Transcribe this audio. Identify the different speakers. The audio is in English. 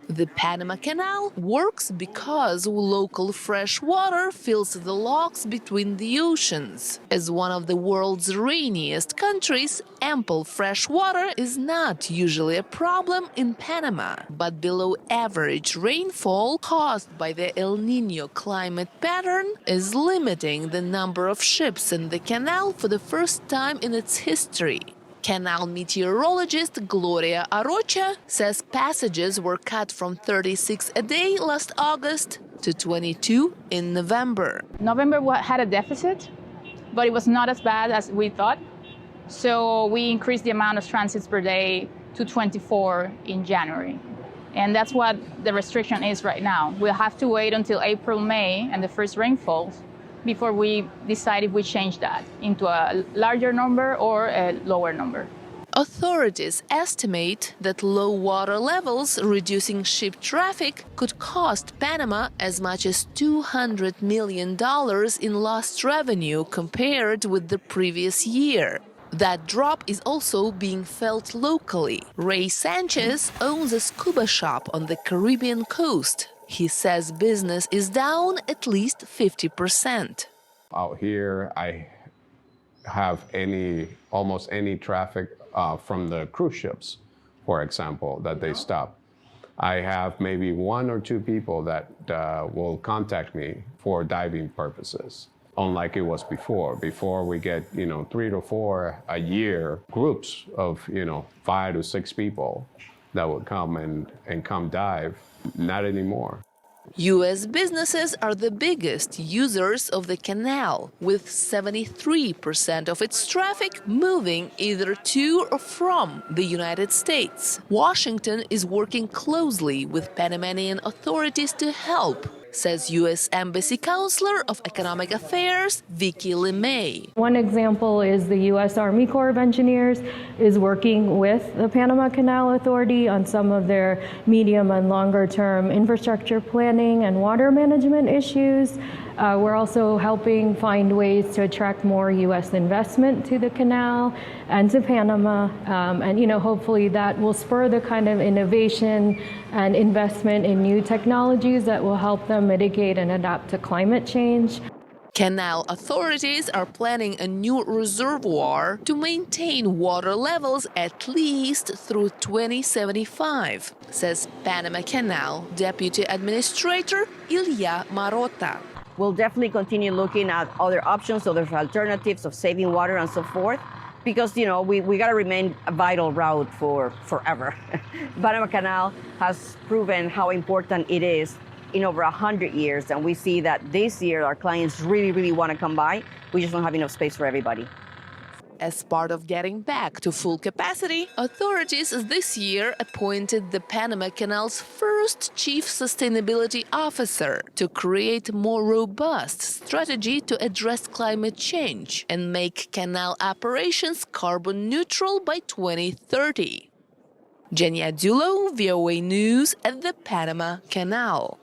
Speaker 1: The Panama Canal works because local fresh water fills the locks between the oceans. As one of the world's rainiest countries, ample fresh water is not usually a problem in Panama. But below average rainfall caused by the El Niño climate pattern is limiting the number of ships in the canal for the first time in its history. Canal meteorologist Gloria Arocha says passages were cut from 36 a day last August to 22 in November.
Speaker 2: November had a deficit, but it was not as bad as we thought. So we increased the amount of transits per day to 24 in January. And that's what the restriction is right now. We'll have to wait until April, May, and the first rainfalls before we decide if we change that into a larger number or a lower number.
Speaker 1: Authorities estimate that low water levels reducing ship traffic could cost Panama as much as $200 million in lost revenue compared with the previous year. That drop is also being felt locally. Ray Sanchez owns a scuba shop on the Caribbean coast. He says business is down at least 50%.
Speaker 3: Out here, I have almost any traffic from the cruise ships, for example, that they stop. I have maybe 1 or 2 people that will contact me for diving purposes, unlike it was before. Before we get 3 to 4 a year groups of 5 to 6 people that would come and come dive. Not anymore.
Speaker 1: U.S. businesses are the biggest users of the canal, with 73% of its traffic moving either to or from the United States. Washington is working closely with Panamanian authorities to help, says U.S. Embassy Counselor of Economic Affairs, Vicky LeMay.
Speaker 4: One example is the U.S. Army Corps of Engineers is working with the Panama Canal Authority on some of their medium and longer term infrastructure planning and water management issues. We're also helping find ways to attract more U.S. investment to the canal and to Panama. And hopefully that will spur the kind of innovation and investment in new technologies that will help them mitigate and adapt to climate change.
Speaker 1: Canal authorities are planning a new reservoir to maintain water levels at least through 2075, says Panama Canal Deputy Administrator Ilya Marota.
Speaker 5: We'll definitely continue looking at other options, other alternatives of saving water and so forth, because we got to remain a vital route for forever. Panama Canal has proven how important it is in over 100 years, and we see that this year our clients really want to come by. We just don't have enough space for everybody.
Speaker 1: As part of getting back to full capacity, authorities this year appointed the Panama Canal's first chief sustainability officer to create a more robust strategy to address climate change and make canal operations carbon neutral by 2030. Genia Dulot, VOA News at the Panama Canal.